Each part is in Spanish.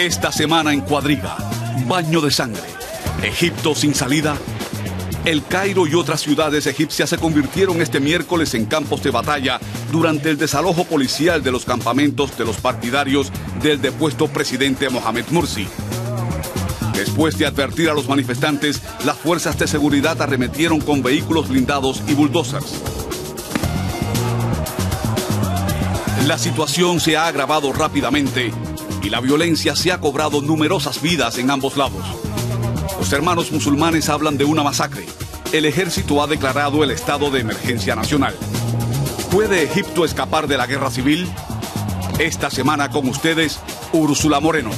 Esta semana en Cuadriga, baño de sangre, Egipto sin salida. El Cairo y otras ciudades egipcias se convirtieron este miércoles en campos de batalla durante el desalojo policial de los campamentos de los partidarios del depuesto presidente Mohamed Morsi. Después de advertir a los manifestantes, las fuerzas de seguridad arremetieron con vehículos blindados y bulldozers. La situación se ha agravado rápidamente y la violencia se ha cobrado numerosas vidas en ambos lados. Los hermanos musulmanes hablan de una masacre. El ejército ha declarado el estado de emergencia nacional. ¿Puede Egipto escapar de la guerra civil? Esta semana con ustedes, Úrsula Moreno.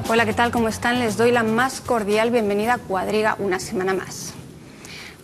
Hola, ¿qué tal? ¿Cómo están? Les doy la más cordial bienvenida a Cuadriga una semana más.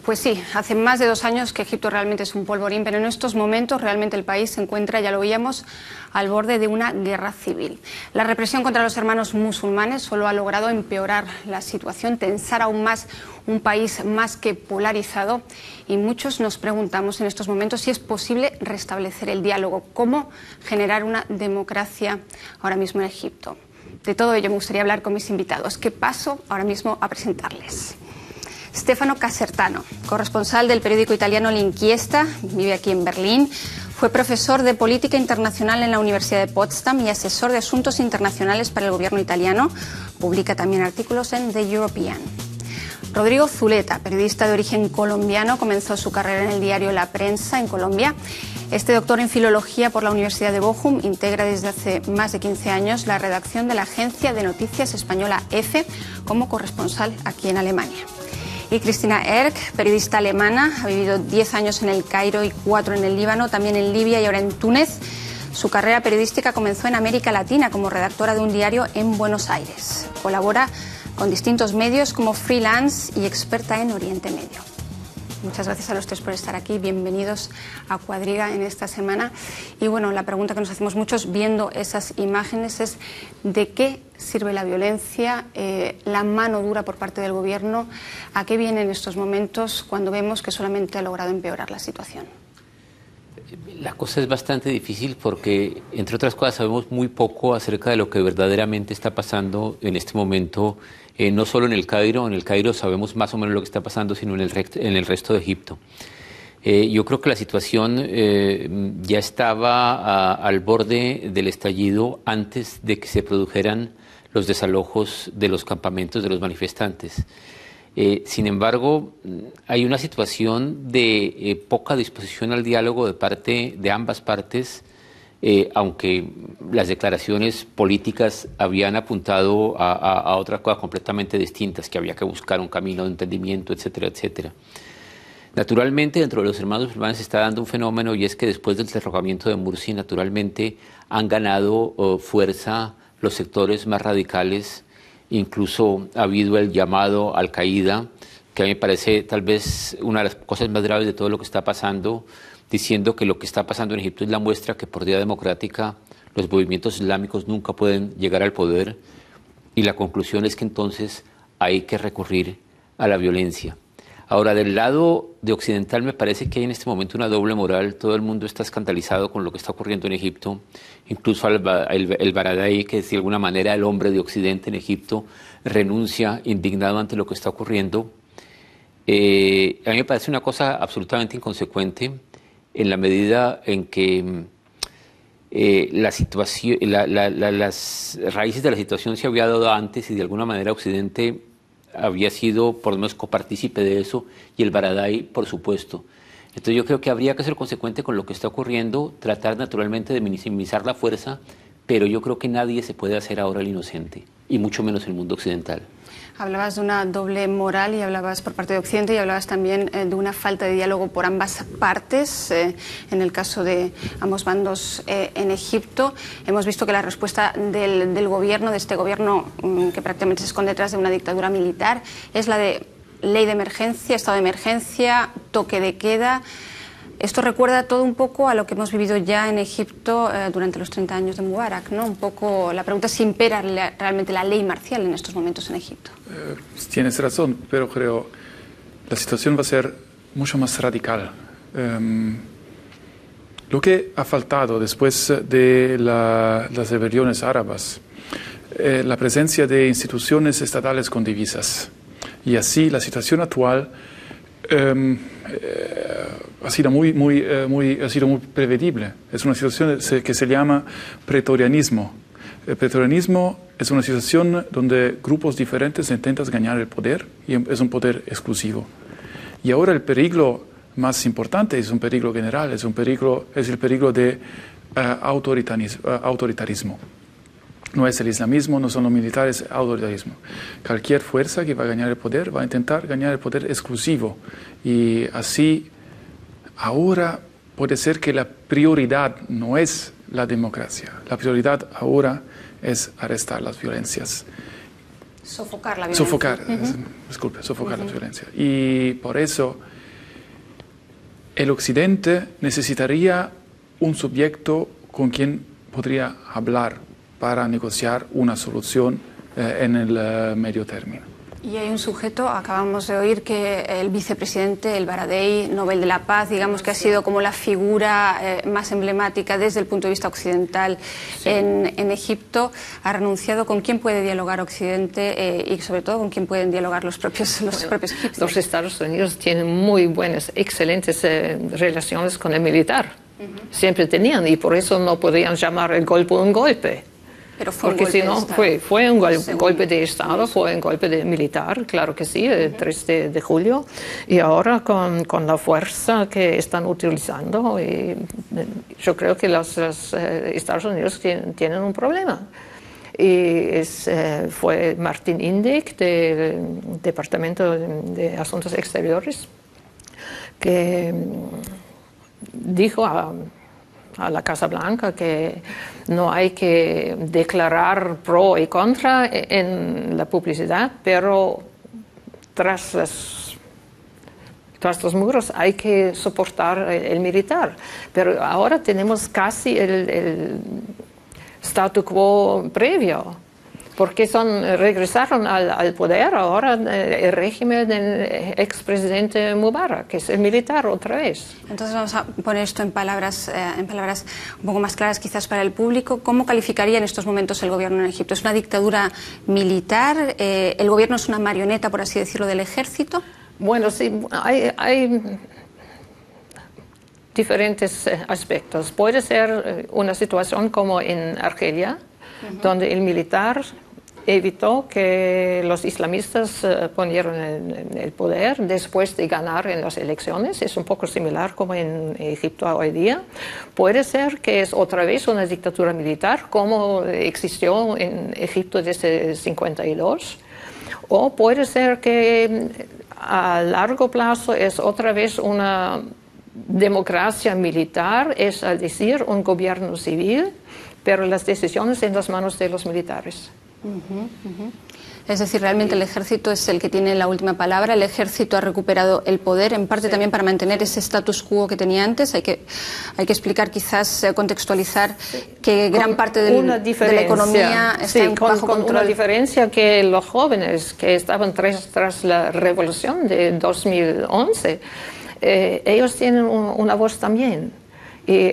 Pues sí, hace más de 2 años que Egipto realmente es un polvorín, pero en estos momentos realmente el país se encuentra, ya lo veíamos, al borde de una guerra civil. La represión contra los hermanos musulmanes solo ha logrado empeorar la situación, tensar aún más un país más que polarizado, y muchos nos preguntamos en estos momentos si es posible restablecer el diálogo, cómo generar una democracia ahora mismo en Egipto. De todo ello me gustaría hablar con mis invitados, que paso ahora mismo a presentarles. Stefano Casertano, corresponsal del periódico italiano L'Inchiesta, vive aquí en Berlín, fue profesor de Política Internacional en la Universidad de Potsdam y asesor de Asuntos Internacionales para el gobierno italiano. Publica también artículos en The European. Rodrigo Zuleta, periodista de origen colombiano, comenzó su carrera en el diario La Prensa en Colombia. Este doctor en Filología por la Universidad de Bochum integra desde hace más de 15 años la redacción de la agencia de noticias española EFE como corresponsal aquí en Alemania. Y Cristina Erck, periodista alemana, ha vivido 10 años en el Cairo y 4 en el Líbano, también en Libia y ahora en Túnez. Su carrera periodística comenzó en América Latina como redactora de un diario en Buenos Aires. Colabora con distintos medios como freelance y experta en Oriente Medio. Muchas gracias a los tres por estar aquí. Bienvenidos a Cuadriga en esta semana. Y bueno, la pregunta que nos hacemos muchos viendo esas imágenes es ¿de qué sirve la violencia, la mano dura por parte del gobierno? ¿A qué viene en estos momentos cuando vemos que solamente ha logrado empeorar la situación? La cosa es bastante difícil porque, entre otras cosas, sabemos muy poco acerca de lo que verdaderamente está pasando en este momento, no solo en el Cairo sabemos más o menos lo que está pasando, sino en el resto de Egipto. Yo creo que la situación ya estaba al borde del estallido antes de que se produjeran los desalojos de los campamentos de los manifestantes. Sin embargo, hay una situación de poca disposición al diálogo de parte de ambas partes, aunque las declaraciones políticas habían apuntado a otras cosas completamente distintas, que había que buscar un camino de entendimiento, etcétera, etcétera. Naturalmente, dentro de los hermanos musulmanes se está dando un fenómeno, y es que después del derrocamiento de Morsi, naturalmente han ganado fuerza los sectores más radicales. Incluso ha habido el llamado Al-Qaeda, que a mí me parece tal vez una de las cosas más graves de todo lo que está pasando, diciendo que lo que está pasando en Egipto es la muestra que por vía democrática los movimientos islámicos nunca pueden llegar al poder, y la conclusión es que entonces hay que recurrir a la violencia. Ahora, del lado de occidental me parece que hay en este momento una doble moral. Todo el mundo está escandalizado con lo que está ocurriendo en Egipto. Incluso el Baradei, que es de alguna manera el hombre de Occidente en Egipto, renuncia indignado ante lo que está ocurriendo. A mí me parece una cosa absolutamente inconsecuente en la medida en que las raíces de la situación se había dado antes, y de alguna manera Occidente había sido por lo menos copartícipe de eso, y el Baradei, por supuesto. Entonces yo creo que habría que ser consecuente con lo que está ocurriendo, tratar naturalmente de minimizar la fuerza, pero yo creo que nadie se puede hacer ahora el inocente, y mucho menos el mundo occidental. Hablabas de una doble moral, y hablabas por parte de Occidente, y hablabas también de una falta de diálogo por ambas partes, en el caso de ambos bandos en Egipto. Hemos visto que la respuesta del gobierno, de este gobierno que prácticamente se esconde detrás de una dictadura militar, es la de ley de emergencia, estado de emergencia, toque de queda. Esto recuerda todo un poco a lo que hemos vivido ya en Egipto durante los 30 años de Mubarak, ¿no? Un poco la pregunta es si impera realmente la ley marcial en estos momentos en Egipto. Tienes razón, pero creo la situación va a ser mucho más radical. Lo que ha faltado después de las rebeliones árabes, la presencia de instituciones estatales con divisas. Y así la situación actual ha sido muy prevedible. Es una situación que se llama pretorianismo. El pretorianismo es una situación donde grupos diferentes intentan ganar el poder y es un poder exclusivo. Y ahora el peligro más importante es un peligro general, es el peligro de autoritarismo. No es el islamismo, no son los militares, es autoritarismo. Cualquier fuerza que va a ganar el poder va a intentar ganar el poder exclusivo. Y así, ahora puede ser que la prioridad no es la democracia. La prioridad ahora es arrestar las violencias. Sofocar la violencia. Sofocar la violencia. Y por eso el Occidente necesitaría un sujeto con quien podría hablar para negociar una solución en el medio término. Y hay un sujeto, acabamos de oír que el vicepresidente, el Baradei, Nobel de la Paz, digamos que ha sido como la figura más emblemática desde el punto de vista occidental en Egipto, ha renunciado. ¿Con quién puede dialogar Occidente y sobre todo con quién pueden dialogar los propios egipcios? Los Estados Unidos tienen muy buenas, excelentes relaciones con el militar. Siempre tenían, y por eso no podían llamar el golpe un golpe. Pero fue porque un golpe si no, fue un golpe de Estado, fue un golpe militar, claro que sí, el 3 de julio. Y ahora con la fuerza que están utilizando, yo creo que los Estados Unidos tienen un problema. Y fue Martin Indyk, del Departamento de Asuntos Exteriores, que dijo a la Casa Blanca que no hay que declarar pro y contra en la publicidad, pero tras los muros hay que soportar el militar. Pero ahora tenemos casi el statu quo previo, porque regresaron al poder ahora el régimen del expresidente Mubarak, que es el militar otra vez. Entonces vamos a poner esto en palabras un poco más claras quizás para el público. ¿Cómo calificaría en estos momentos el gobierno en Egipto? ¿Es una dictadura militar? ¿El gobierno es una marioneta, por así decirlo, del ejército? Bueno, sí, hay diferentes aspectos. Puede ser una situación como en Argelia, donde el militar evitó que los islamistas ponieran el poder después de ganar en las elecciones. Es un poco similar como en Egipto hoy día. Puede ser que es otra vez una dictadura militar como existió en Egipto desde el 52. O puede ser que a largo plazo es otra vez una democracia militar, es decir, un gobierno civil, pero las decisiones en las manos de los militares. Es decir, realmente el ejército es el que tiene la última palabra. El ejército ha recuperado el poder, en parte también para mantener ese status quo que tenía antes. Hay que explicar, quizás contextualizar que gran parte de la economía está bajo control. Con una diferencia, que los jóvenes que estaban tras la revolución de 2011, ellos tienen una voz también. Y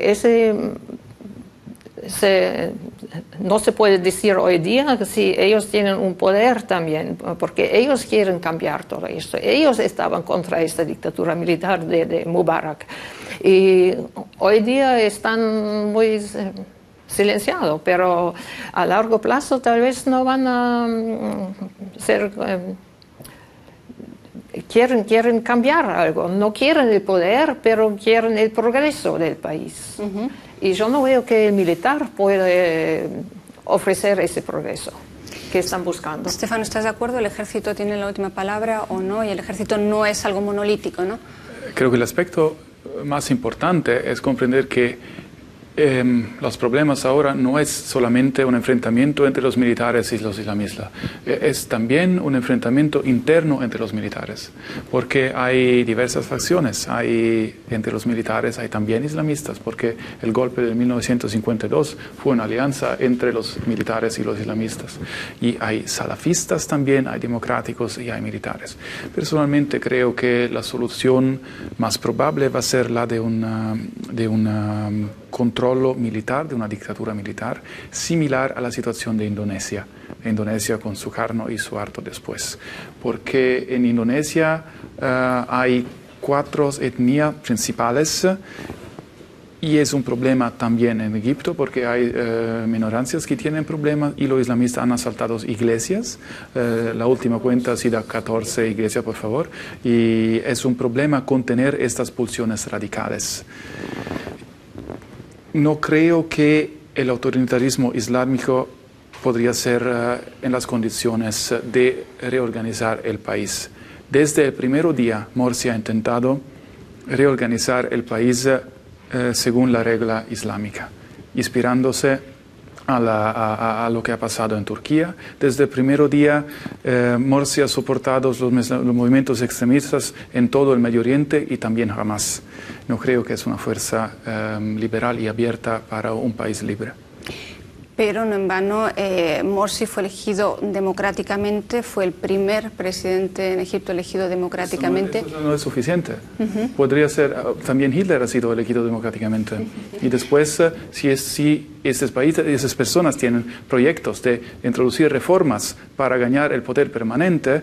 no se puede decir hoy día que si ellos tienen un poder también, porque ellos quieren cambiar todo esto. Ellos estaban contra esta dictadura militar de Mubarak. Y hoy día están muy silenciados, pero a largo plazo tal vez no van a ser... Quieren cambiar algo, no quieren el poder, pero quieren el progreso del país. Y yo no veo que el militar puede ofrecer ese progreso que están buscando. Stefano, ¿estás de acuerdo? ¿El ejército tiene la última palabra o no? Y el ejército no es algo monolítico, ¿no? Creo que el aspecto más importante es comprender que los problemas ahora no es solamente un enfrentamiento entre los militares y los islamistas, es también un enfrentamiento interno entre los militares, porque hay diversas facciones, entre los militares hay también islamistas, porque el golpe de 1952 fue una alianza entre los militares y los islamistas, y hay salafistas también, hay democráticos y hay militares. Personalmente creo que la solución más probable va a ser la de una controllo militar, de una dictadura militar, similar a la situación de Indonesia. Indonesia con Sukarno y Suharto después. Porque en Indonesia hay 4 etnias principales y es un problema también en Egipto porque hay minorancias que tienen problemas y los islamistas han asaltado iglesias. La última cuenta ha sido 14 iglesias, por favor, y es un problema contener estas pulsiones radicales. No creo que el autoritarismo islámico podría ser en las condiciones de reorganizar el país. Desde el primer día, Morsi ha intentado reorganizar el país según la regla islámica, inspirándose a lo que ha pasado en Turquía. Desde el primer día, Morsi ha soportado los movimientos extremistas en todo el Medio Oriente y también Hamas. No creo que es una fuerza liberal y abierta para un país libre. Pero no en vano, Morsi fue elegido democráticamente, fue el primer presidente en Egipto elegido democráticamente. Eso no es suficiente. Podría ser, también Hitler ha sido elegido democráticamente. Y después, si estos países, esas personas tienen proyectos de introducir reformas para ganar el poder permanente,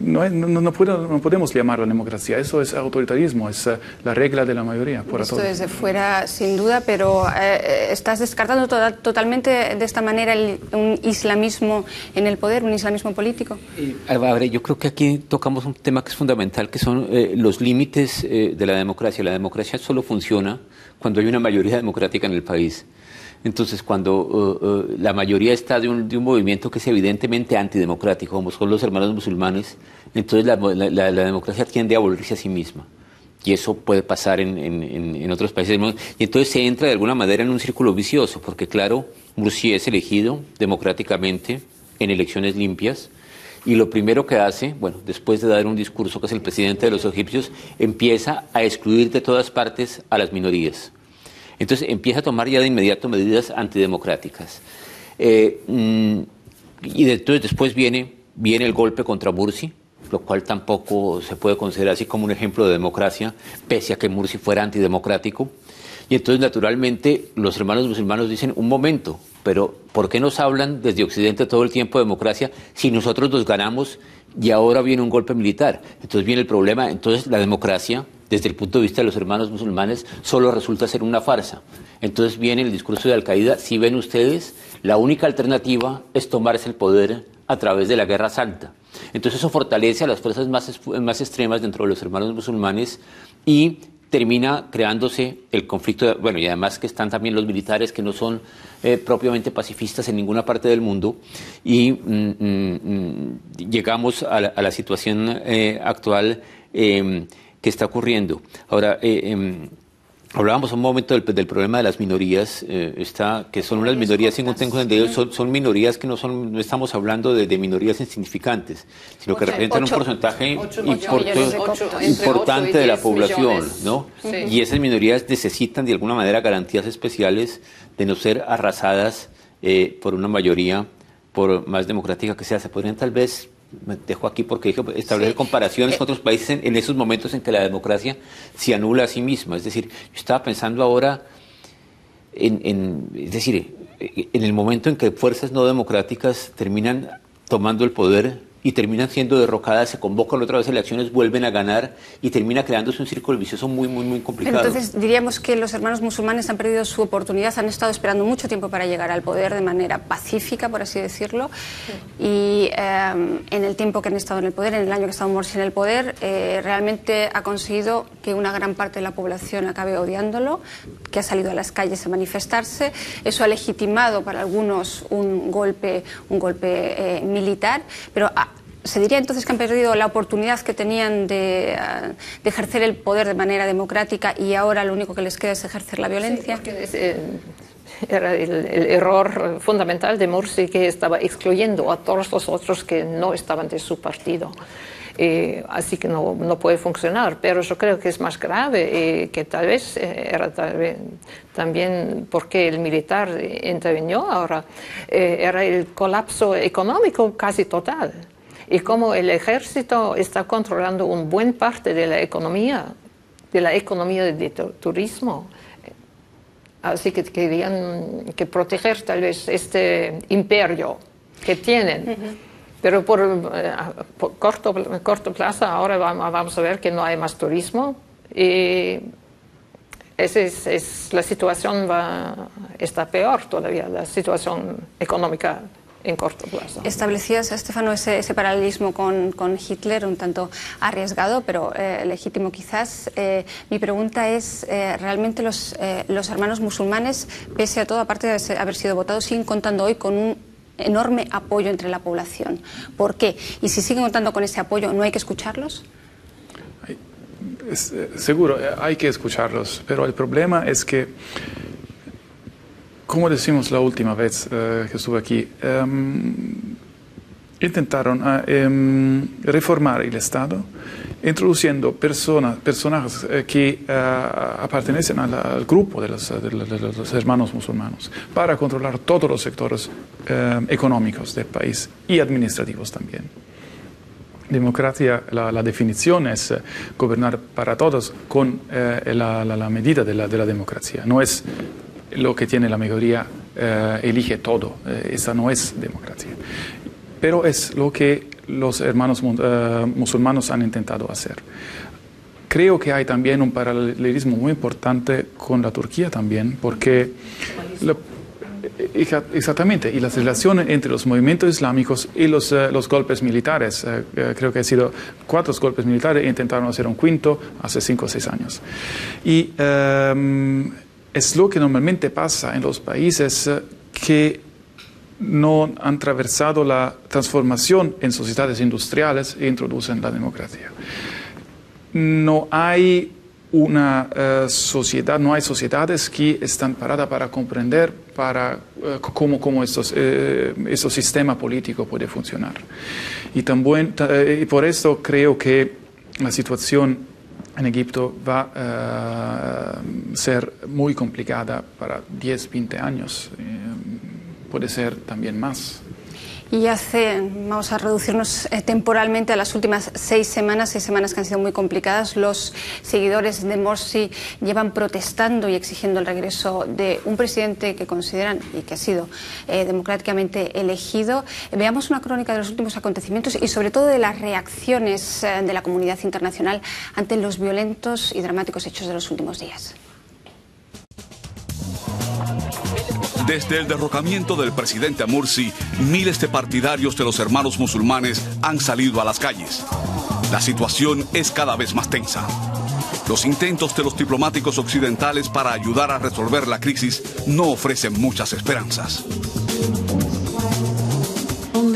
no podemos llamarlo democracia. Eso es autoritarismo, es la regla de la mayoría. Esto desde fuera, sin duda, pero estás descartando totalmente de esta manera un islamismo en el poder, un islamismo político. Yo creo que aquí tocamos un tema que es fundamental, que son los límites de la democracia. La democracia solo funciona cuando hay una mayoría democrática en el país. Entonces, cuando la mayoría está de un movimiento que es evidentemente antidemocrático, como son los hermanos musulmanes, entonces la democracia tiende a volverse a sí misma. Y eso puede pasar en otros países del mundo. Y entonces se entra de alguna manera en un círculo vicioso, porque claro, Morsi es elegido democráticamente en elecciones limpias, y lo primero que hace, bueno, después de dar un discurso que es el presidente de los egipcios, empieza a excluir de todas partes a las minorías. Entonces empieza a tomar ya de inmediato medidas antidemocráticas. Entonces después viene el golpe contra Morsi, lo cual tampoco se puede considerar así como un ejemplo de democracia, pese a que Morsi fuera antidemocrático. Y entonces, naturalmente, los hermanos musulmanes dicen, un momento, pero ¿por qué nos hablan desde Occidente todo el tiempo de democracia si nosotros nos ganamos y ahora viene un golpe militar? Entonces viene el problema, entonces la democracia, desde el punto de vista de los hermanos musulmanes, solo resulta ser una farsa. Entonces viene el discurso de Al-Qaeda, si ven ustedes, la única alternativa es tomarse el poder a través de la Guerra Santa. Entonces eso fortalece a las fuerzas más extremas dentro de los hermanos musulmanes y termina creándose el conflicto, bueno, y además que están también los militares que no son propiamente pacifistas en ninguna parte del mundo, y llegamos a la situación actual que está ocurriendo. Ahora, hablábamos un momento del problema de las minorías, que son unas minorías, según tengo entendido, son minorías que no estamos hablando de minorías insignificantes, sino que representan un porcentaje importante de la población, ¿no? Sí. Y esas minorías necesitan de alguna manera garantías especiales de no ser arrasadas por una mayoría, por más democrática que sea. Se podrían tal vez, me dejo aquí porque dije, establecer comparaciones con otros países en esos momentos en que la democracia se anula a sí misma. Es decir, yo estaba pensando ahora en el momento en que fuerzas no democráticas terminan tomando el poder y terminan siendo derrocadas, se convocan otra vez elecciones, vuelven a ganar y termina creándose un círculo vicioso muy, muy, muy complicado. Pero entonces diríamos que los hermanos musulmanes han perdido su oportunidad, han estado esperando mucho tiempo para llegar al poder de manera pacífica, por así decirlo, y en el tiempo que han estado en el poder, en el año que ha estado Morsi en el poder, realmente ha conseguido que una gran parte de la población acabe odiándolo, que ha salido a las calles a manifestarse. Eso ha legitimado para algunos un golpe militar, pero ¿se diría entonces que han perdido la oportunidad que tenían de ejercer el poder de manera democrática y ahora lo único que les queda es ejercer la violencia? Sí, era el error fundamental de Morsi, que estaba excluyendo a todos los otros que no estaban de su partido. Así que no puede funcionar, pero yo creo que es más grave, que tal vez era también porque el militar intervino ahora, era el colapso económico casi total. Y como el ejército está controlando una buena parte de la economía del turismo, así que querían que proteger tal vez este imperio que tienen. Pero por corto plazo ahora vamos a ver que no hay más turismo y la situación está peor todavía, la situación económica en corto plazo. Establecías, Stefano, ese paralelismo con Hitler, un tanto arriesgado, pero legítimo quizás. Mi pregunta es, ¿realmente los hermanos musulmanes, pese a todo, aparte de haber sido votados, siguen contando hoy con un enorme apoyo entre la población? ¿Por qué? Y si siguen contando con ese apoyo, ¿no hay que escucharlos? Seguro, hay que escucharlos, pero el problema es que, como decimos la última vez que estuve aquí, intentaron reformar el Estado, introduciendo personajes que pertenecen al grupo de los hermanos musulmanes, para controlar todos los sectores económicos del país y administrativos también. Democracia, la definición es gobernar para todos con la medida de la democracia. No es lo que tiene la mayoría, elige todo. Esa no es democracia. Pero es lo que los hermanos musulmanes han intentado hacer. Creo que hay también un paralelismo muy importante con la Turquía también, porque exactamente, y las relaciones entre los movimientos islámicos y los golpes militares, creo que han sido 4 golpes militares e intentaron hacer un quinto hace 5 o 6 años. Y es lo que normalmente pasa en los países que no han atravesado la transformación en sociedades industriales e introducen la democracia. No hay una sociedad, no hay sociedades que están paradas para comprender cómo este sistema político puede funcionar. Y también, por eso creo que la situación en Egipto va a ser muy complicada para 10, 20 años. Puede ser también más. Y vamos a reducirnos temporalmente a las últimas 6 semanas que han sido muy complicadas. Los seguidores de Morsi llevan protestando y exigiendo el regreso de un presidente que consideran y que ha sido democráticamente elegido. Veamos una crónica de los últimos acontecimientos y sobre todo de las reacciones de la comunidad internacional ante los violentos y dramáticos hechos de los últimos días. Desde el derrocamiento del presidente Morsi, miles de partidarios de los hermanos musulmanes han salido a las calles. La situación es cada vez más tensa. Los intentos de los diplomáticos occidentales para ayudar a resolver la crisis no ofrecen muchas esperanzas.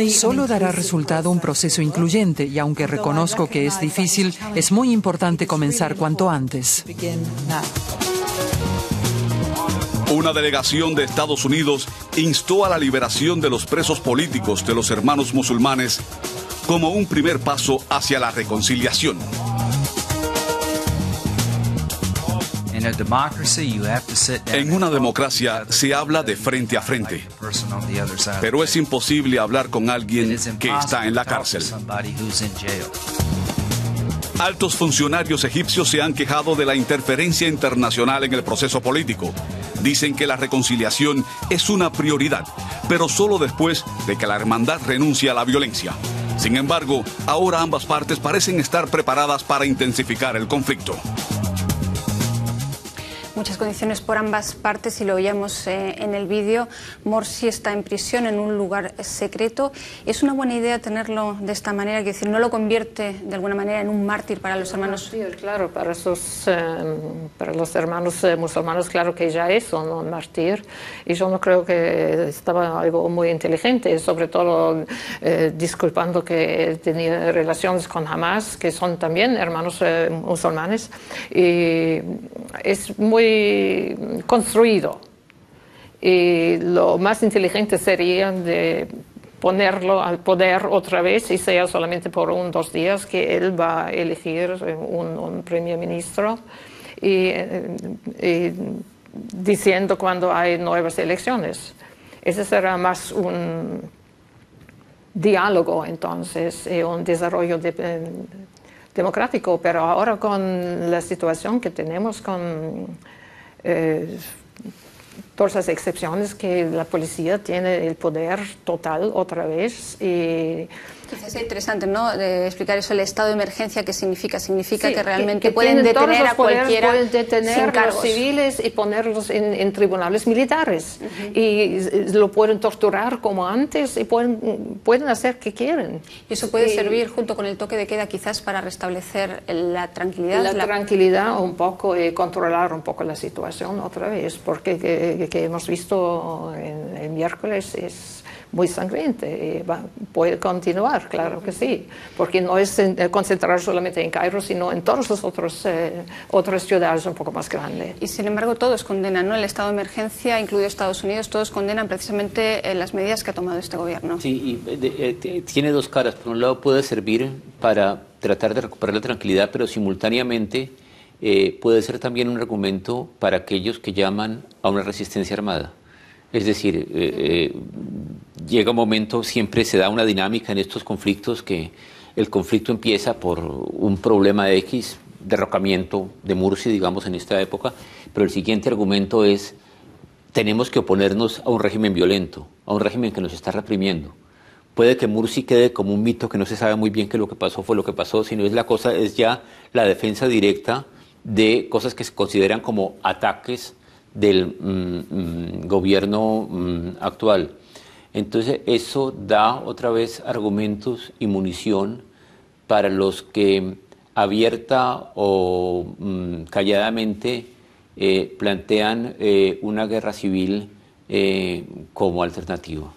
Solo dará resultado un proceso incluyente y aunque reconozco que es difícil, es muy importante comenzar cuanto antes. Una delegación de Estados Unidos instó a la liberación de los presos políticos de los hermanos musulmanes como un primer paso hacia la reconciliación. En una democracia se habla de frente a frente, pero es imposible hablar con alguien que está en la cárcel. Altos funcionarios egipcios se han quejado de la interferencia internacional en el proceso político. Dicen que la reconciliación es una prioridad, pero solo después de que la hermandad renuncie a la violencia. Sin embargo, ahora ambas partes parecen estar preparadas para intensificar el conflicto. Muchas condiciones por ambas partes y lo oíamos en el vídeo. Morsi está en prisión en un lugar secreto. ¿Es una buena idea tenerlo de esta manera? Es decir, ¿no lo convierte de alguna manera en un mártir para los hermanos? Mártir, claro, para los hermanos musulmanes, claro que ya es un mártir. Y yo no creo que estaba algo muy inteligente, sobre todo disculpando que tenía relaciones con Hamas, que son también hermanos musulmanes. Y es muy construido y lo más inteligente sería de ponerlo al poder otra vez y sea solamente por 1 o 2 días que él va a elegir un primer ministro y diciendo cuando hay nuevas elecciones. Ese será más un diálogo entonces y un desarrollo democrático, pero ahora con la situación que tenemos con todas las excepciones que la policía tiene el poder total otra vez. Y es interesante, ¿no?, de explicar eso, el estado de emergencia, ¿qué significa? Significa sí, que realmente que pueden detener a cualquiera, pueden detener sin a cargos. los civiles y ponerlos en tribunales militares. Y lo pueden torturar como antes y pueden hacer que quieren. Y eso puede servir, junto con el toque de queda, quizás para restablecer la tranquilidad. La tranquilidad un poco y controlar un poco la situación otra vez, porque que hemos visto el miércoles es muy sangriente. Puede continuar, claro que sí, porque no es concentrar solamente en Cairo, sino en todas las otras ciudades un poco más grandes. Y sin embargo todos condenan, ¿no?, el estado de emergencia, incluido Estados Unidos, todos condenan precisamente las medidas que ha tomado este gobierno. Sí, y tiene dos caras. Por un lado puede servir para tratar de recuperar la tranquilidad, pero simultáneamente puede ser también un argumento para aquellos que llaman a una resistencia armada. Es decir, llega un momento, siempre se da una dinámica en estos conflictos, que el conflicto empieza por un problema X, derrocamiento de Morsi, digamos, en esta época, pero el siguiente argumento es: tenemos que oponernos a un régimen violento, a un régimen que nos está reprimiendo. Puede que Morsi quede como un mito, que no se sabe muy bien que lo que pasó fue lo que pasó, sino es ya la defensa directa de cosas que se consideran como ataques del gobierno actual. Entonces eso da otra vez argumentos y munición para los que abierta o calladamente plantean una guerra civil como alternativa.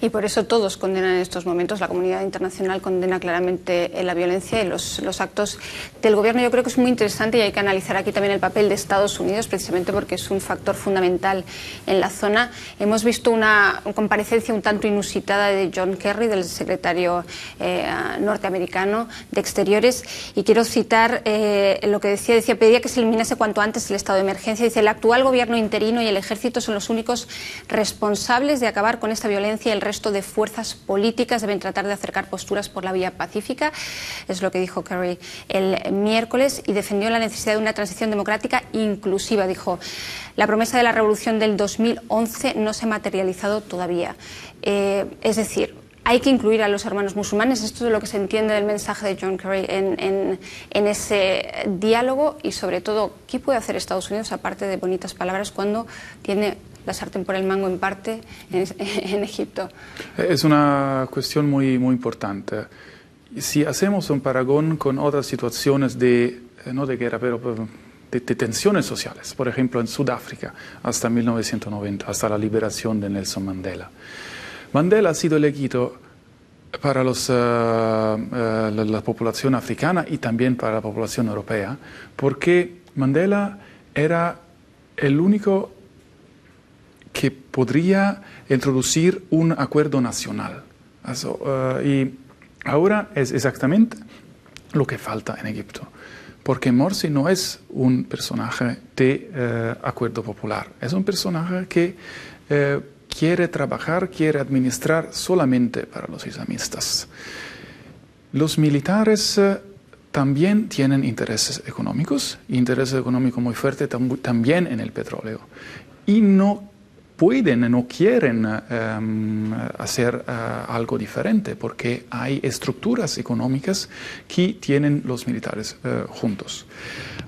Y por eso todos condenan en estos momentos, la comunidad internacional condena claramente la violencia y los actos del gobierno. Yo creo que es muy interesante y hay que analizar aquí también el papel de Estados Unidos, precisamente porque es un factor fundamental en la zona. Hemos visto una comparecencia un tanto inusitada de John Kerry, del secretario norteamericano de Exteriores, y quiero citar lo que decía, pedía que se eliminase cuanto antes el estado de emergencia. Dice: el actual gobierno interino y el ejército son los únicos responsables de acabar con esta violencia y el resto de fuerzas políticas deben tratar de acercar posturas por la vía pacífica. Es lo que dijo Kerry el miércoles, y defendió la necesidad de una transición democrática inclusiva. Dijo: la promesa de la revolución del 2011 no se ha materializado todavía. Es decir, hay que incluir a los hermanos musulmanes. Esto es lo que se entiende del mensaje de John Kerry en ese diálogo. Y sobre todo, ¿qué puede hacer Estados Unidos, aparte de bonitas palabras, cuando tiene la sartén por el mango en parte en Egipto? Es una cuestión muy importante. Si hacemos un paragón con otras situaciones no de guerra, pero de tensiones sociales, por ejemplo en Sudáfrica hasta 1990, hasta la liberación de Nelson Mandela. Mandela ha sido elegido para la población africana y también para la población europea, porque Mandela era el único que podría introducir un acuerdo nacional. Y ahora es exactamente lo que falta en Egipto, porque Morsi no es un personaje de acuerdo popular, es un personaje que quiere trabajar, quiere administrar solamente para los islamistas. Los militares también tienen intereses económicos muy fuertes también en el petróleo, y no pueden, no quieren hacer algo diferente, porque hay estructuras económicas que tienen los militares juntos.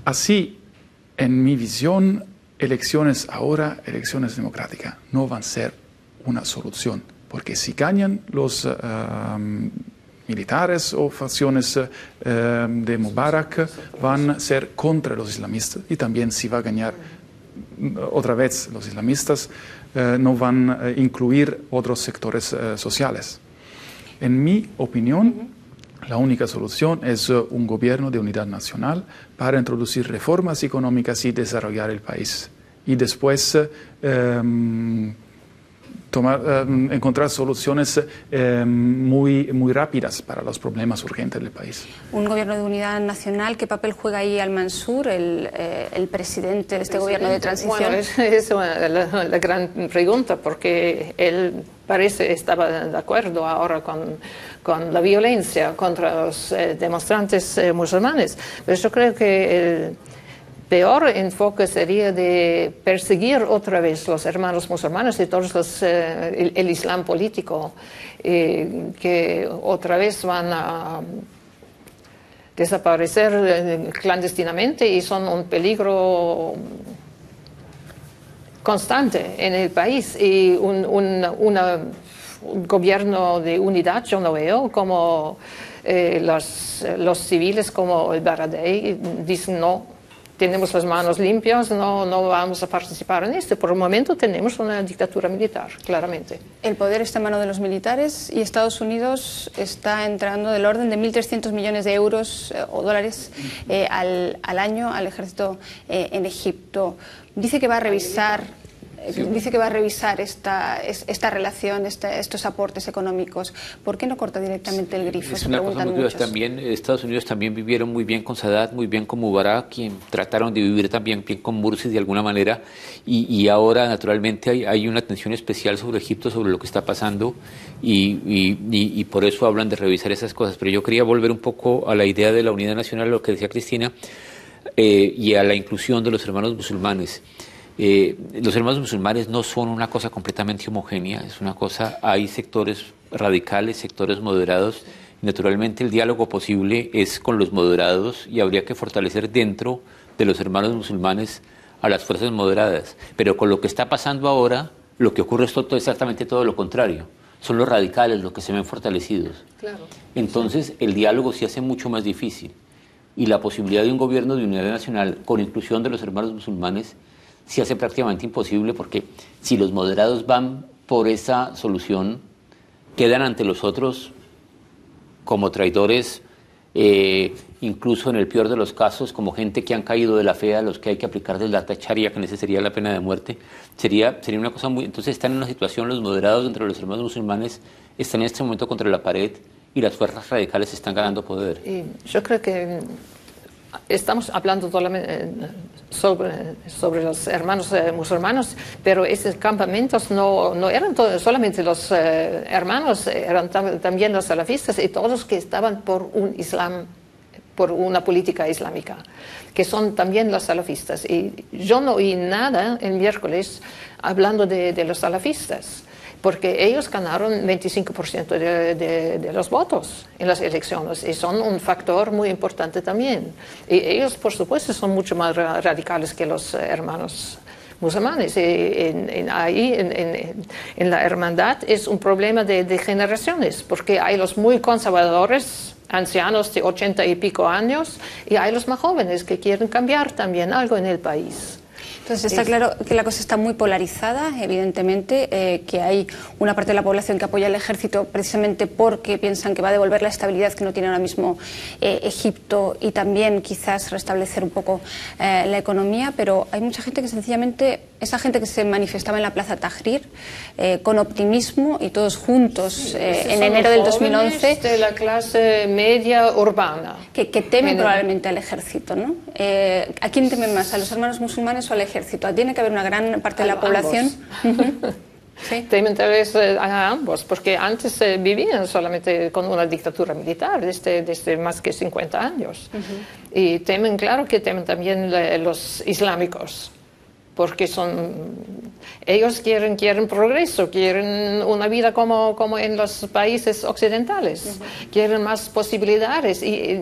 Así, en mi visión, elecciones ahora, elecciones democráticas, no van a ser una solución, porque si ganan los militares o facciones de Mubarak, van a ser contra los islamistas, y también si va a ganar otra vez los islamistas, no van a incluir otros sectores sociales. En mi opinión, la única solución es un gobierno de unidad nacional para introducir reformas económicas y desarrollar el país. Y después encontrar soluciones muy rápidas para los problemas urgentes del país. Un gobierno de unidad nacional, ¿qué papel juega ahí Al-Mansur, el presidente de este gobierno de transición? Bueno, es la gran pregunta, porque él estaba de acuerdo ahora con la violencia contra los demonstrantes musulmanes, pero yo creo que peor enfoque sería de perseguir otra vez los hermanos musulmanes y todos el Islam político, que otra vez van a desaparecer clandestinamente y son un peligro constante en el país. Y un gobierno de unidad yo no veo, como los civiles como el Baradei dicen no, tenemos las manos limpias, no vamos a participar en esto. Por el momento tenemos una dictadura militar, claramente. El poder está en manos de los militares y Estados Unidos está entrando del orden de 1.300 millones de euros o dólares al año al ejército en Egipto. Dice que va a revisar esta relación, estos aportes económicos. ¿Por qué no corta directamente el grifo? Es una cosa muy dura. También Estados Unidos también vivieron muy bien con Sadat, muy bien con Mubarak, quien trataron de vivir también bien con Morsi de alguna manera, y ahora naturalmente hay una atención especial sobre Egipto, sobre lo que está pasando, y por eso hablan de revisar esas cosas. Pero yo quería volver un poco a la idea de la unidad nacional, lo que decía Cristina, y a la inclusión de los hermanos musulmanes. Los hermanos musulmanes no son una cosa completamente homogénea, es una cosa, hay sectores radicales, sectores moderados, y naturalmente el diálogo posible es con los moderados y habría que fortalecer dentro de los hermanos musulmanes a las fuerzas moderadas. Pero con lo que está pasando ahora, lo que ocurre es exactamente todo lo contrario. Son los radicales los que se ven fortalecidos. Claro. Entonces el diálogo se hace mucho más difícil y la posibilidad de un gobierno de unidad nacional con inclusión de los hermanos musulmanes se hace prácticamente imposible, porque si los moderados van por esa solución, quedan ante los otros como traidores, incluso en el peor de los casos, como gente que han caído de la fe, a los que hay que aplicarles la sharia, que en ese sería la pena de muerte. Sería una cosa muy... Entonces están en una situación, los moderados entre los hermanos musulmanes están en este momento contra la pared y las fuerzas radicales están ganando poder. Y yo creo que estamos hablando sobre los hermanos musulmanes, pero esos campamentos no eran solamente los hermanos, eran también los salafistas y todos que estaban por un Islam, por una política islámica, que son también los salafistas. Y yo no oí nada el miércoles hablando de los salafistas, porque ellos ganaron 25% de los votos en las elecciones y son un factor muy importante también. Y ellos, por supuesto, son mucho más radicales que los hermanos musulmanes. Ahí, en la hermandad, es un problema de generaciones, porque hay los muy conservadores, ancianos de 80 y pico años, y hay los más jóvenes que quieren cambiar también algo en el país. Entonces está claro que la cosa está muy polarizada, evidentemente, que hay una parte de la población que apoya al ejército precisamente porque piensan que va a devolver la estabilidad que no tiene ahora mismo Egipto y también quizás restablecer un poco la economía, pero hay mucha gente que sencillamente, esa gente que se manifestaba en la Plaza Tahrir con optimismo y todos juntos en enero del 2011... de la clase media urbana. Que temen probablemente al ejército, ¿no? ¿A quién temen más? ¿A los hermanos musulmanes o al ejército? Tiene que haber una gran parte de la población. Sí. Temen tal vez a ambos, porque antes vivían solamente con una dictadura militar desde más que 50 años. Y temen, claro que temen también los islámicos, porque ellos quieren progreso, quieren una vida como en los países occidentales, quieren más posibilidades y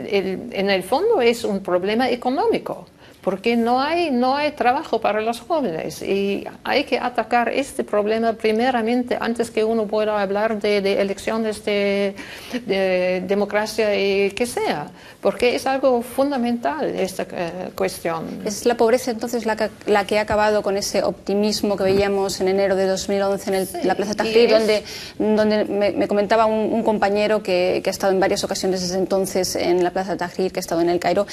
en el fondo es un problema económico, porque no hay trabajo para los jóvenes y hay que atacar este problema primeramente antes que uno pueda hablar de elecciones, de democracia y que sea, porque es algo fundamental esta cuestión. ¿Es la pobreza entonces la que ha acabado con ese optimismo que veíamos en enero de 2011 en la Plaza Tahrir, donde me comentaba un compañero que ha estado en varias ocasiones desde entonces en la Plaza Tahrir, que ha estado en el Cairo,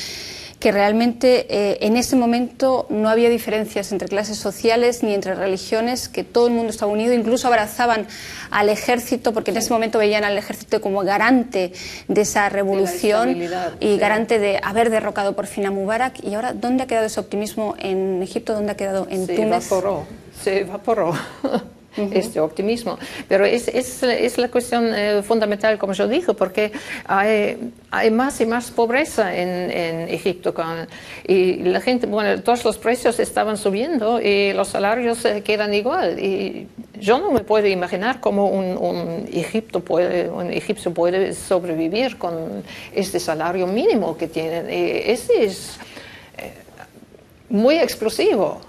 que realmente en ese momento no había diferencias entre clases sociales ni entre religiones, que todo el mundo estaba unido, incluso abrazaban al ejército, porque en ese momento veían al ejército como garante de esa revolución y garante de haber derrocado por fin a Mubarak. Y ahora, ¿dónde ha quedado ese optimismo en Egipto? ¿Dónde ha quedado en Túnez? Se evaporó. este optimismo. Pero es la cuestión fundamental, como yo dije, porque hay más y más pobreza en Egipto. Y la gente, bueno, todos los precios estaban subiendo y los salarios quedan igual. Y yo no me puedo imaginar cómo un egipcio puede sobrevivir con este salario mínimo que tienen. Ese es muy explosivo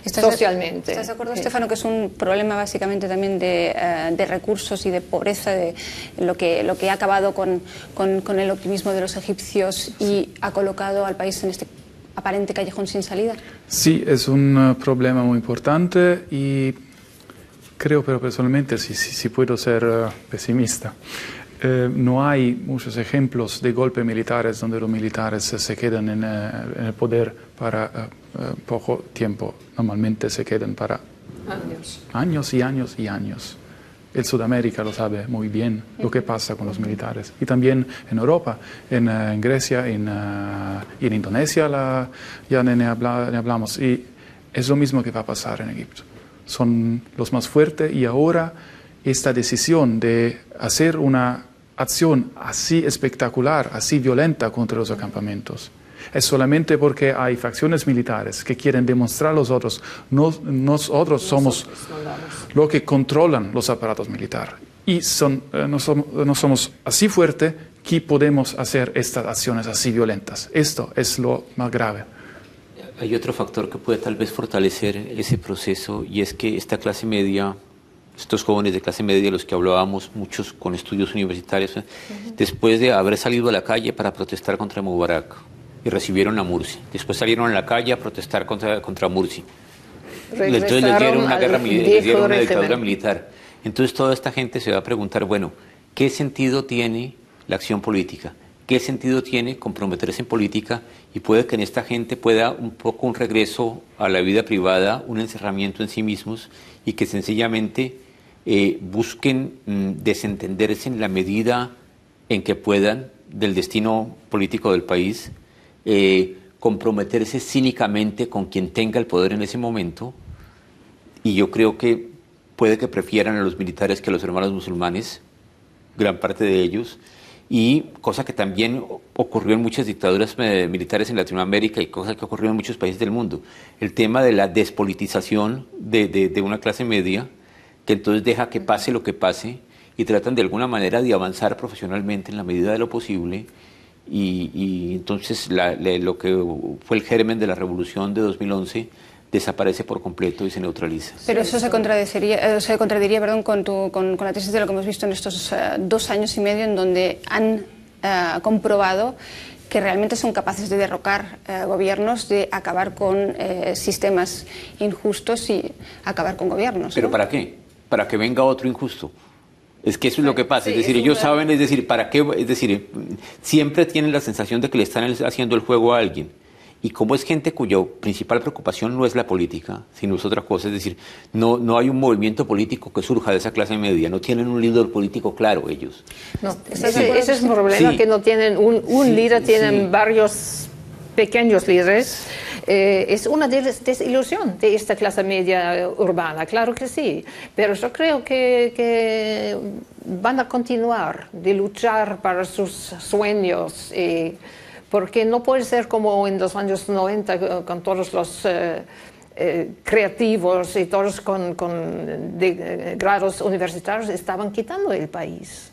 socialmente. ¿Estás de acuerdo, Stefano, que es un problema básicamente también de recursos y de pobreza, de lo que ha acabado con el optimismo de los egipcios y ha colocado al país en este aparente callejón sin salida? Sí, es un problema muy importante y creo, pero personalmente, si puedo ser pesimista, no hay muchos ejemplos de golpes militares donde los militares se quedan en el poder para poco tiempo. Normalmente se quedan para años y años y años. El Sudamérica lo sabe muy bien lo que pasa con los militares. Y también en Europa, en Grecia, y en Indonesia ya ne hablamos. Y es lo mismo que va a pasar en Egipto. Son los más fuertes y ahora esta decisión de hacer una acción así espectacular, así violenta contra los acampamentos, es solamente porque hay facciones militares que quieren demostrar a los otros, nosotros somos los que controlan los aparatos militares. Y no somos así fuertes que podemos hacer estas acciones así violentas. Esto es lo más grave. Hay otro factor que puede tal vez fortalecer ese proceso, y es que esta clase media, estos jóvenes de clase media, los que hablábamos, muchos con estudios universitarios, después de haber salido a la calle para protestar contra Mubarak, y recibieron a Mursi, después salieron a la calle a protestar contra Mursi, entonces les dieron una guerra militar, les dieron una dictadura militar. Entonces toda esta gente se va a preguntar, bueno, ¿qué sentido tiene la acción política? ¿Qué sentido tiene comprometerse en política? Y puede que en esta gente pueda un poco un regreso a la vida privada, un encerramiento en sí mismos, y que sencillamente busquen desentenderse en la medida en que puedan del destino político del país, comprometerse cínicamente con quien tenga el poder en ese momento. Y yo creo que puede que prefieran a los militares que a los hermanos musulmanes, gran parte de ellos, y cosa que también ocurrió en muchas dictaduras militares en Latinoamérica y cosa que ocurrió en muchos países del mundo. El tema de la despolitización de una clase media, que entonces deja que pase lo que pase y tratan de alguna manera de avanzar profesionalmente en la medida de lo posible, y entonces lo que fue el germen de la revolución de 2011 desaparece por completo y se neutraliza. Pero eso se contradiría con la tesis de lo que hemos visto en estos 2 años y medio, en donde han comprobado que realmente son capaces de derrocar gobiernos, de acabar con sistemas injustos y acabar con gobiernos. ¿Pero para qué? ¿Para que venga otro injusto? Es que eso es lo que pasa, sí, es decir, ellos saben, es decir, ¿para qué? Es decir, siempre tienen la sensación de que le están haciendo el juego a alguien. Y como es gente cuya principal preocupación no es la política, sino es otra cosa, es decir, no hay un movimiento político que surja de esa clase media, no tienen un líder político claro ellos. No, ese es un problema, sí. Que no tienen un líder, tienen varios pequeños líderes. Es una desilusión de esta clase media urbana, claro que sí, pero yo creo que van a continuar de luchar para sus sueños, porque no puede ser como en los años 90 con todos los creativos y todos con grados universitarios estaban quitando el país.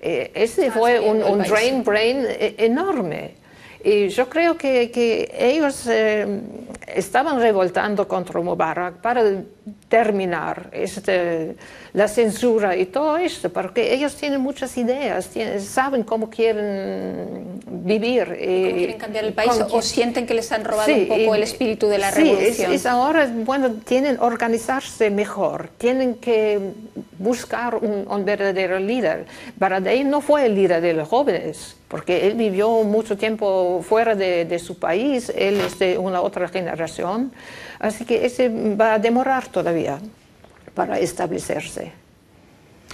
Ese fue un drain brain enorme. Y yo creo que ellos estaban revoltando contra Mubarak para terminar la censura y todo esto, porque ellos tienen muchas ideas, saben cómo quieren vivir. ¿Cómo quieren cambiar el país o sienten que les han robado un poco el espíritu de la revolución? Sí, ahora, bueno, tienen que organizarse mejor, tienen que buscar un verdadero líder. Baradei no fue el líder de los jóvenes, porque él vivió mucho tiempo fuera de su país, él es de una otra generación, así que ese va a demorar todavía para establecerse.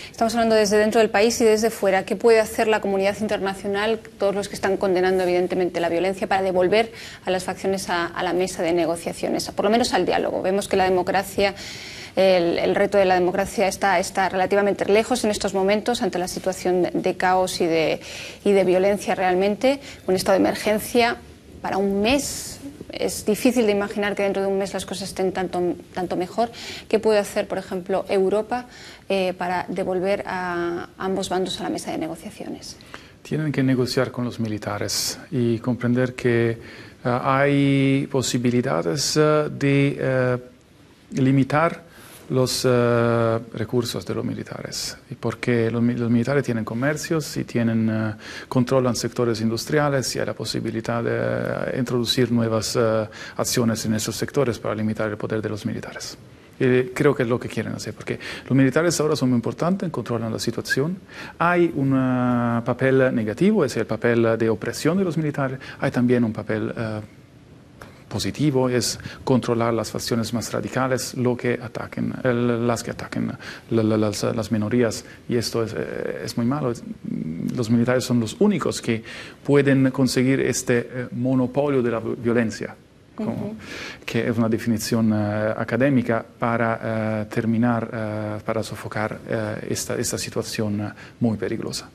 Estamos hablando desde dentro del país y desde fuera. ¿Qué puede hacer la comunidad internacional, todos los que están condenando evidentemente la violencia, para devolver a las facciones a la mesa de negociaciones, por lo menos al diálogo? Vemos que la democracia, el reto de la democracia está relativamente lejos en estos momentos ante la situación de caos y de violencia realmente. Un estado de emergencia para un mes. Es difícil de imaginar que dentro de un mes las cosas estén tanto mejor. ¿Qué puede hacer, por ejemplo, Europa para devolver a ambos bandos a la mesa de negociaciones? Tienen que negociar con los militares y comprender que hay posibilidades de limitar los recursos de los militares, porque los militares tienen comercios y controlan sectores industriales y hay la posibilidad de introducir nuevas acciones en esos sectores para limitar el poder de los militares. Creo que es lo que quieren hacer, porque los militares ahora son muy importantes, controlan la situación. Hay un papel negativo, es el papel de opresión de los militares. Hay también un papel positivo, es controlar las facciones más radicales, las que ataquen las minorías, y esto es muy malo. Los militares son los únicos que pueden conseguir este monopolio de la violencia, que es una definición académica para para sofocar esta situación muy peligrosa.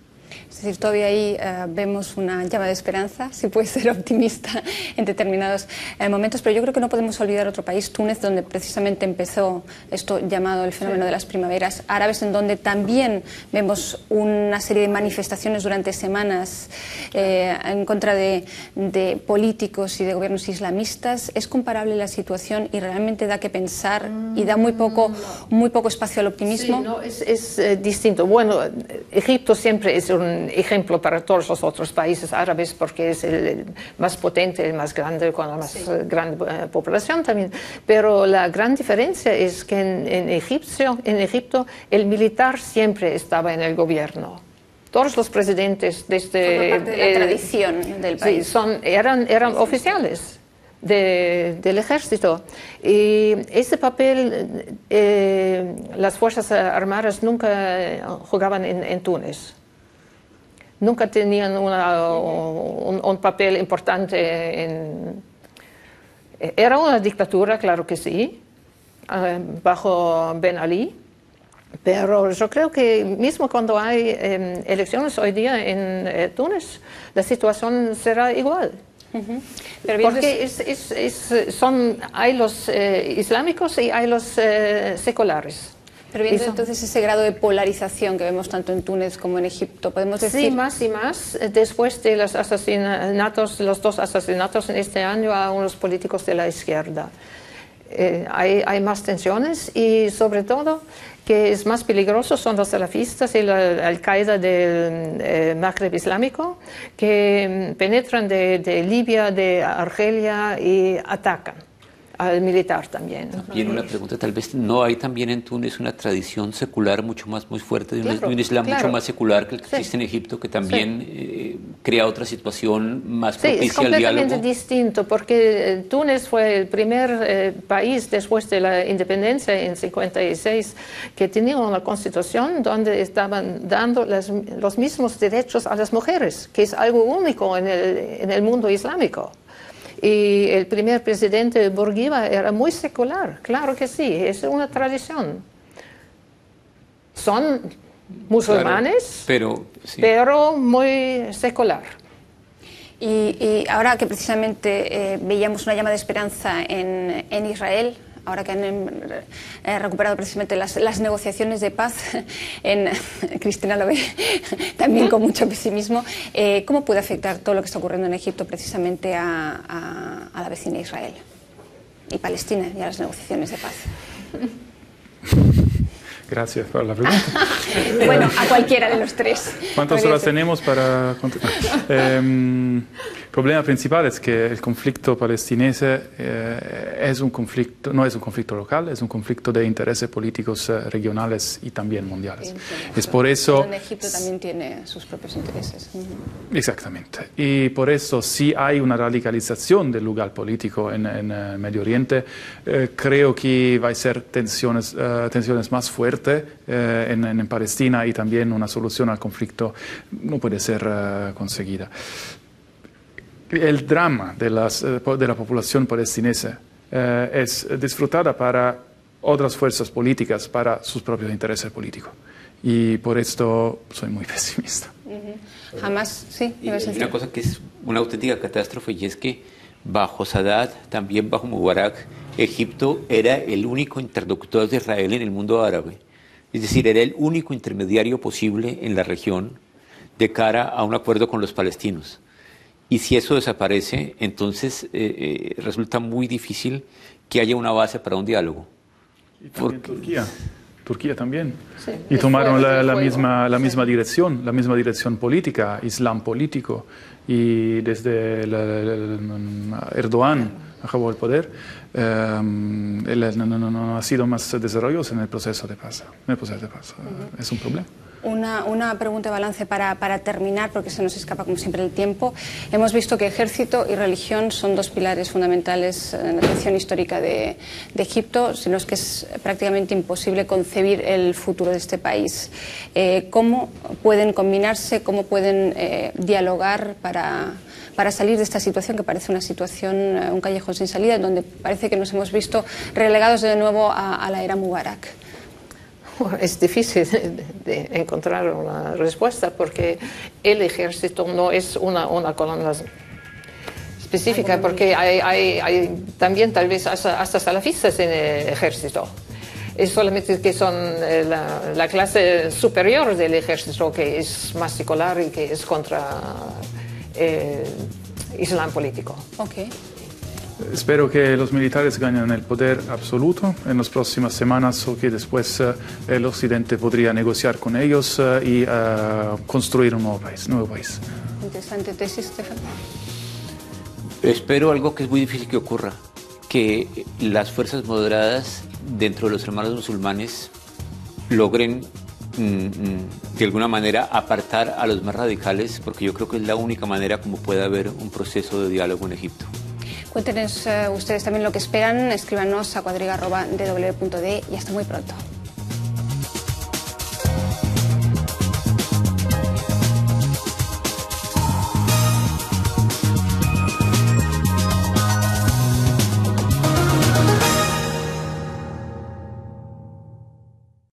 Es decir, todavía ahí vemos una llama de esperanza, si puede ser optimista en determinados momentos, pero yo creo que no podemos olvidar otro país, Túnez, donde precisamente empezó esto llamado el fenómeno de las primaveras árabes, en donde también vemos una serie de manifestaciones durante semanas en contra de políticos y de gobiernos islamistas. ¿Es comparable la situación y realmente da que pensar y da muy poco espacio al optimismo? Sí, no, es distinto. Bueno, Egipto siempre es un ejemplo para todos los otros países árabes porque es el más potente, el más grande, con la más grande población también. Pero la gran diferencia es que en Egipto el militar siempre estaba en el gobierno. Todos los presidentes desde... Forma parte de la tradición del país. Sí, eran oficiales del ejército. Y ese papel las Fuerzas Armadas nunca jugaban en Túnez. Nunca tenían un papel importante Era una dictadura, claro que sí, bajo Ben Ali, pero yo creo que mismo cuando hay elecciones hoy día en Túnez, la situación será igual. Pero bien, porque hay los islámicos y hay los seculares. Pero viendo entonces ese grado de polarización que vemos tanto en Túnez como en Egipto, podemos decir... Sí, más y más, después de los dos asesinatos en este año a unos políticos de la izquierda. Hay más tensiones y sobre todo que es más peligroso son los salafistas y la Al-Qaeda del Magreb islámico que penetran de Libia, de Argelia y atacan al militar también. También una pregunta, tal vez no hay también en Túnez una tradición secular muy fuerte, de un Islam mucho más secular que el que existe en Egipto, que también crea otra situación más propicia al diálogo. Sí, es completamente distinto, porque Túnez fue el primer país después de la independencia en 56 que tenía una constitución donde estaban dando los mismos derechos a las mujeres, que es algo único en el mundo islámico. Y el primer presidente Bourguiba era muy secular, claro que sí, es una tradición. Son musulmanes, claro, pero muy secular. Y ahora que precisamente veíamos una llama de esperanza en Israel, ahora que han recuperado precisamente las negociaciones de paz, Cristina lo ve también con mucho pesimismo, ¿cómo puede afectar todo lo que está ocurriendo en Egipto precisamente a la vecina Israel y Palestina y a las negociaciones de paz? Gracias por la pregunta. Bueno, a cualquiera de los tres. ¿Cuántas horas tenemos para contestar? problema principal es que el conflicto palestinese no es un conflicto local, es un conflicto de intereses políticos regionales y también mundiales. Es por eso... Donde Egipto también tiene sus propios intereses. Exactamente. Y por eso, si hay una radicalización del lugar político en Medio Oriente, creo que va a ser tensiones más fuertes en Palestina, y también una solución al conflicto no puede ser conseguida. El drama de la población palestinesa es disfrutada para otras fuerzas políticas, para sus propios intereses políticos. Y por esto soy muy pesimista. Jamás, sí. Y hay una cosa que es una auténtica catástrofe, y es que bajo Sadat, también bajo Mubarak, Egipto era el único interlocutor de Israel en el mundo árabe. Es decir, era el único intermediario posible en la región de cara a un acuerdo con los palestinos. Y si eso desaparece, entonces resulta muy difícil que haya una base para un diálogo. Y también Turquía también. Sí, y tomaron la misma sí. dirección política, islam político. Y desde Erdogan acabó el poder, no ha sido más desarrollos en el proceso de paz. Es un problema. Una pregunta de balance para terminar, porque se nos escapa como siempre el tiempo. Hemos visto que ejército y religión son dos pilares fundamentales en la tradición histórica de Egipto, sin los que es prácticamente imposible concebir el futuro de este país. ¿Cómo pueden combinarse, cómo pueden dialogar para salir de esta situación que parece una situación, un callejón sin salida, en donde parece que nos hemos visto relegados de nuevo a la era Mubarak? Es difícil de encontrar una respuesta, porque el ejército no es una columna específica, porque hay también tal vez hasta salafistas en el ejército. Es solamente que son la clase superior del ejército que es más secular y que es contra Islam político. Okay. Espero que los militares ganen el poder absoluto en las próximas semanas, o que después el Occidente podría negociar con ellos y construir un nuevo país. Interesante tesis, Stefan. Espero algo que es muy difícil que ocurra, que las fuerzas moderadas dentro de los hermanos musulmanes logren de alguna manera apartar a los más radicales, porque yo creo que es la única manera como puede haber un proceso de diálogo en Egipto. Cuéntenos ustedes también lo que esperan, escríbanos a cuadriga@dw.de y hasta muy pronto.